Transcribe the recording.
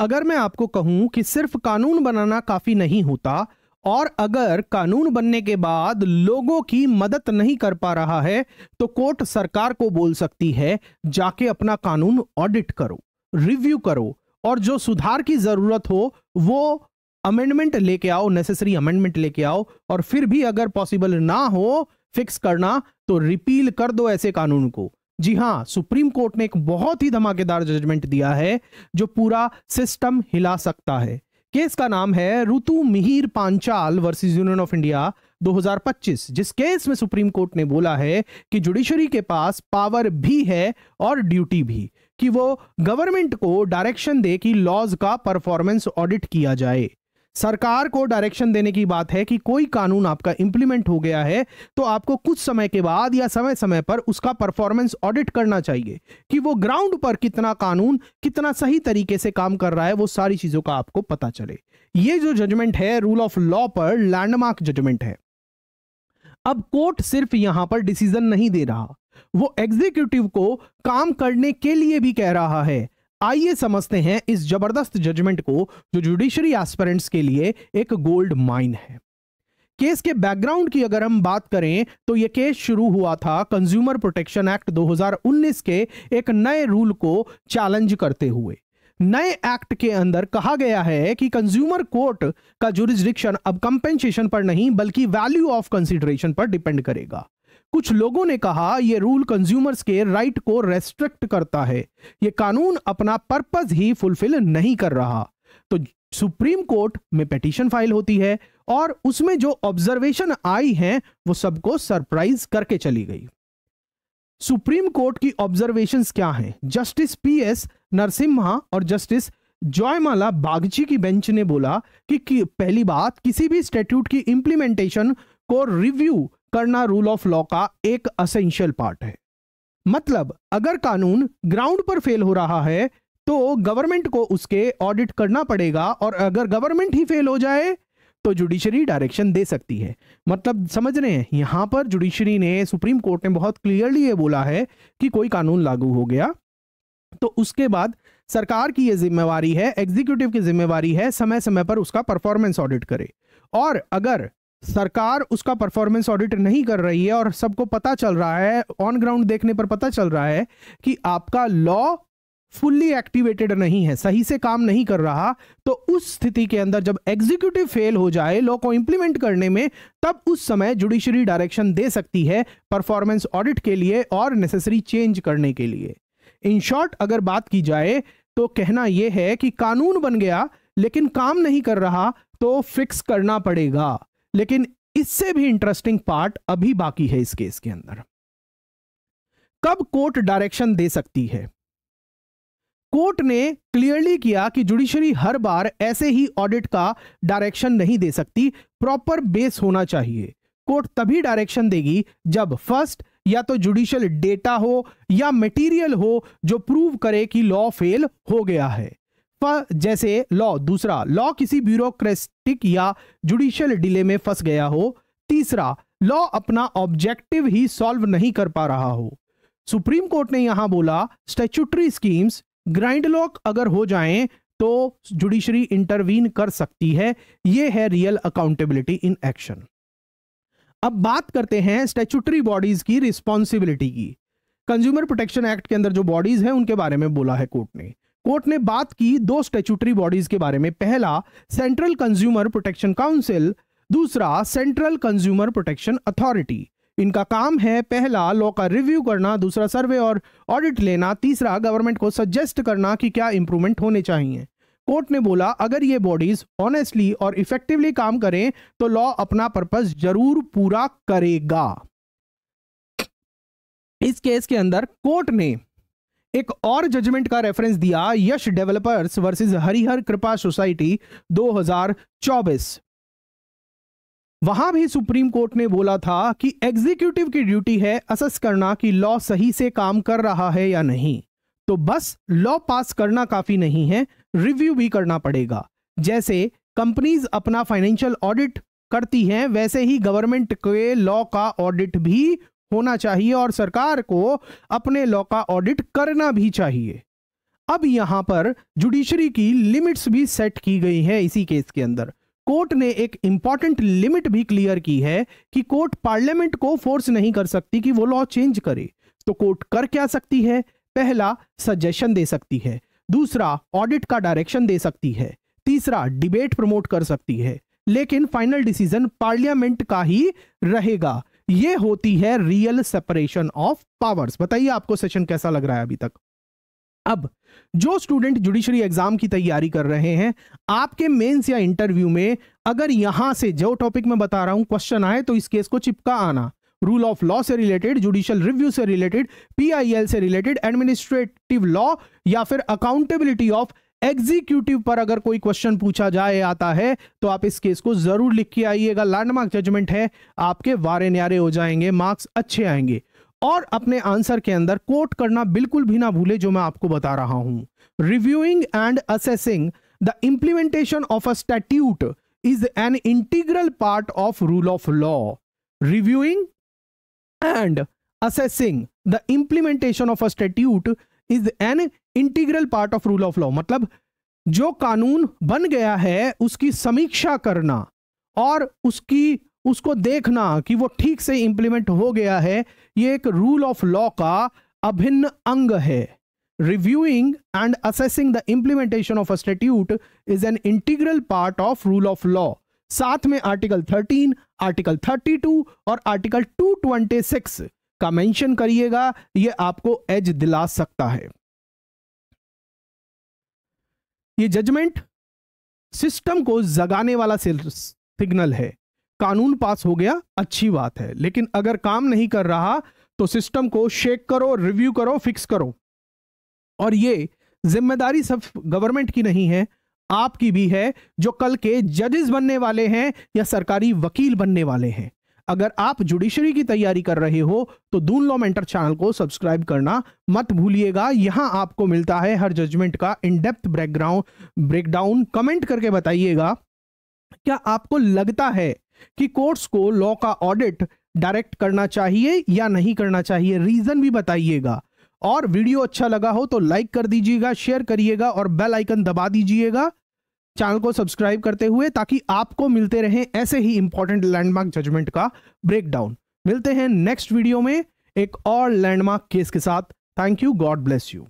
अगर मैं आपको कहूं कि सिर्फ कानून बनाना काफी नहीं होता और अगर कानून बनने के बाद लोगों की मदद नहीं कर पा रहा है तो कोर्ट सरकार को बोल सकती है जाके अपना कानून ऑडिट करो, रिव्यू करो और जो सुधार की जरूरत हो वो अमेंडमेंट लेके आओ, नेसेसरी अमेंडमेंट लेके आओ और फिर भी अगर पॉसिबल ना हो फिक्स करना तो रिपील कर दो ऐसे कानून को। जी हां, सुप्रीम कोर्ट ने एक बहुत ही धमाकेदार जजमेंट दिया है जो पूरा सिस्टम हिला सकता है। केस का नाम है Ritu Mihir Panchal versus Union of India 2025, जिस केस में सुप्रीम कोर्ट ने बोला है कि जुडिशरी के पास पावर भी है और ड्यूटी भी कि वो गवर्नमेंट को डायरेक्शन दे कि लॉज का परफॉर्मेंस ऑडिट किया जाए। सरकार को डायरेक्शन देने की बात है कि कोई कानून आपका इंप्लीमेंट हो गया है तो आपको कुछ समय के बाद या समय समय पर उसका परफॉर्मेंस ऑडिट करना चाहिए कि वो ग्राउंड पर कितना कानून कितना सही तरीके से काम कर रहा है, वो सारी चीजों का आपको पता चले। ये जो जजमेंट है रूल ऑफ लॉ पर लैंडमार्क जजमेंट है। अब कोर्ट सिर्फ यहां पर डिसीजन नहीं दे रहा, वो एग्जीक्यूटिव को काम करने के लिए भी कह रहा है। आइए समझते हैं इस जबरदस्त जजमेंट को जो जुडिशरी एस्पिरेंट्स के लिए एक गोल्ड माइन है। केस के बैकग्राउंड की अगर हम बात करें तो यह केस शुरू हुआ था कंज्यूमर प्रोटेक्शन एक्ट 2019 के एक नए रूल को चैलेंज करते हुए। नए एक्ट के अंदर कहा गया है कि कंज्यूमर कोर्ट का जुरिस्डिक्शन अब कंपेंसेशन पर नहीं बल्कि वैल्यू ऑफ कंसीडरेशन पर डिपेंड करेगा। कुछ लोगों ने कहा यह रूल कंज्यूमर्स के राइट को रेस्ट्रिक्ट करता है, यह कानून अपना पर्पस ही फुलफिल नहीं कर रहा। तो सुप्रीम कोर्ट में पिटीशन फाइल होती है और उसमें जो ऑब्जर्वेशन आई हैं वो सबको सरप्राइज करके चली गई। सुप्रीम कोर्ट की ऑब्जर्वेशंस क्या हैं? जस्टिस PS नरसिम्हा और जस्टिस जॉयमाला बागची की बेंच ने बोला कि पहली बात, किसी भी स्टैट्यूट की इंप्लीमेंटेशन को रिव्यू करना रूल ऑफ लॉ का एक असेंशियल पार्ट है। मतलब अगर कानून ग्राउंड पर फेल हो रहा है तो गवर्नमेंट को उसके ऑडिट करना पड़ेगा और अगर गवर्नमेंट ही फेल हो जाए तो जुडिशरी डायरेक्शन दे सकती है। मतलब समझ रहे हैं, यहां पर जुडिशरी ने, सुप्रीम कोर्ट ने बहुत क्लियरली ये बोला है कि कोई कानून लागू हो गया तो उसके बाद सरकार की यह जिम्मेवारी है, एग्जीक्यूटिव की जिम्मेवारी है समय समय पर उसका परफॉर्मेंस ऑडिट करे। और अगर सरकार उसका परफॉर्मेंस ऑडिट नहीं कर रही है और सबको पता चल रहा है, ऑन ग्राउंड देखने पर पता चल रहा है कि आपका लॉ फुल्ली एक्टिवेटेड नहीं है, सही से काम नहीं कर रहा, तो उस स्थिति के अंदर जब एग्जीक्यूटिव फेल हो जाए लॉ को इंप्लीमेंट करने में, तब उस समय जुडिशरी डायरेक्शन दे सकती है परफॉर्मेंस ऑडिट के लिए और नेसेसरी चेंज करने के लिए। इन शॉर्ट अगर बात की जाए तो कहना यह है कि कानून बन गया लेकिन काम नहीं कर रहा तो फिक्स करना पड़ेगा। लेकिन इससे भी इंटरेस्टिंग पार्ट अभी बाकी है इस केस के अंदर। कब कोर्ट डायरेक्शन दे सकती है? कोर्ट ने क्लियरली किया कि जुडिशरी हर बार ऐसे ही ऑडिट का डायरेक्शन नहीं दे सकती, प्रॉपर बेस होना चाहिए। कोर्ट तभी डायरेक्शन देगी जब फर्स्ट या तो जुडिशियल डेटा हो या मटेरियल हो जो प्रूव करे कि लॉ फेल हो गया है। जैसे लॉ, दूसरा लॉ किसी ब्यूरोक्रेटिक या जुडिशियल डिले में फंस गया हो, तीसरा लॉ अपना ऑब्जेक्टिव ही सॉल्व नहीं कर पा रहा हो। सुप्रीम कोर्ट ने यहां बोला स्टैट्यूटरी स्कीम्स ग्राइंड लॉक अगर हो जाएं तो जुडिशरी इंटरवीन कर सकती है। यह है रियल अकाउंटेबिलिटी इन एक्शन। अब बात करते हैं स्टैट्यूटरी बॉडीज की रिस्पॉन्सिबिलिटी की। कंज्यूमर प्रोटेक्शन एक्ट के अंदर जो बॉडीज हैं उनके बारे में बोला है कोर्ट ने बात की दो स्टैट्यूटरी बॉडीज के बारे में। पहला सेंट्रल कंज्यूमर प्रोटेक्शन काउंसिल, दूसरा सेंट्रल कंज्यूमर प्रोटेक्शन अथॉरिटी। इनका काम है पहला लॉ का रिव्यू करना, दूसरा सर्वे और ऑडिट लेना, तीसरा गवर्नमेंट को सजेस्ट करना कि क्या इंप्रूवमेंट होने चाहिए। कोर्ट ने बोला अगर ये बॉडीज ऑनेस्टली और इफेक्टिवली काम करें तो लॉ अपना पर्पस जरूर पूरा करेगा। इस केस के अंदर कोर्ट ने एक और जजमेंट का रेफरेंस दिया, यश डेवलपर्स वर्सेस हरिहर कृपा सोसाइटी 2024। वहां भी सुप्रीम कोर्ट ने बोला था कि एग्जीक्यूटिव की ड्यूटी है असेस करना कि लॉ सही से काम कर रहा है या नहीं। तो बस लॉ पास करना काफी नहीं है, रिव्यू भी करना पड़ेगा। जैसे कंपनीज अपना फाइनेंशियल ऑडिट करती हैं वैसे ही गवर्नमेंट के लॉ का ऑडिट भी होना चाहिए और सरकार को अपने लॉ का ऑडिट करना भी चाहिए। अब यहां पर जुडिशरी की लिमिट्स भी सेट की गई है। इसी केस के अंदर कोर्ट ने एक इंपॉर्टेंट लिमिट भी क्लियर की है कि कोर्ट पार्लियामेंट को फोर्स नहीं कर सकती कि वो लॉ चेंज करे। तो कोर्ट कर क्या सकती है? पहला, सजेशन दे सकती है। दूसरा, ऑडिट का डायरेक्शन दे सकती है। तीसरा, डिबेट प्रमोट कर सकती है। लेकिन फाइनल डिसीजन पार्लियामेंट का ही रहेगा। यह होती है रियल सेपरेशन ऑफ पावर्स। बताइए आपको सेशन कैसा लग रहा है अभी तक? अब जो स्टूडेंट जुडिशरी एग्जाम की तैयारी कर रहे हैं, आपके मेंस या इंटरव्यू में अगर यहां से जो टॉपिक मैं बता रहा हूं क्वेश्चन आए तो इस केस को चिपका आना। रूल ऑफ लॉ से रिलेटेड, जुडिशियल रिव्यू से रिलेटेड, पीआईएल से रिलेटेड, एडमिनिस्ट्रेटिव लॉ या फिर अकाउंटेबिलिटी ऑफ एग्जीक्यूटिव पर अगर कोई क्वेश्चन पूछा जाए आता है तो आप इस केस को जरूर लिख के आइएगा। लैंडमार्क जजमेंट है, आपके वारे न्यारे हो जाएंगे, मार्क्स अच्छे आएंगे। और अपने आंसर के अंदर कोट करना बिल्कुल भी ना भूले जो मैं आपको बता रहा हूं। Reviewing and assessing the implementation of a statute is an integral part of rule of law. Reviewing and assessing the implementation of a statute is an integral part of rule of law. मतलब जो कानून बन गया है उसकी समीक्षा करना और उसको देखना कि वो ठीक से इंप्लीमेंट हो गया है, ये एक रूल ऑफ लॉ का अभिन्न अंग है। Reviewing and assessing the implementation of a statute is an integral part of rule of law. साथ में आर्टिकल 13, आर्टिकल 32 और आर्टिकल 226 का मेंशन करिएगा, ये आपको एज दिला सकता है। ये जजमेंट सिस्टम को जगाने वाला सिग्नल है। कानून पास हो गया, अच्छी बात है, लेकिन अगर काम नहीं कर रहा तो सिस्टम को शेक करो, रिव्यू करो, फिक्स करो। और ये जिम्मेदारी सिर्फ गवर्नमेंट की नहीं है, आपकी भी है जो कल के जजेस बनने वाले हैं या सरकारी वकील बनने वाले हैं। अगर आप जुडिशरी की तैयारी कर रहे हो तो दून लॉ मेंटर चैनल को सब्सक्राइब करना मत भूलिएगा। यहां आपको मिलता है हर जजमेंट का इन डेप्थ ब्रेकडाउन। कमेंट करके बताइएगा, क्या आपको लगता है कि कोर्ट्स को लॉ का ऑडिट डायरेक्ट करना चाहिए या नहीं करना चाहिए? रीजन भी बताइएगा। और वीडियो अच्छा लगा हो तो लाइक कर दीजिएगा, शेयर करिएगा और बेल आइकन दबा दीजिएगा चैनल को सब्सक्राइब करते हुए, ताकि आपको मिलते रहें ऐसे ही इंपॉर्टेंट लैंडमार्क जजमेंट का ब्रेकडाउन। मिलते हैं नेक्स्ट वीडियो में एक और लैंडमार्क केस के साथ। Thank you, God bless you.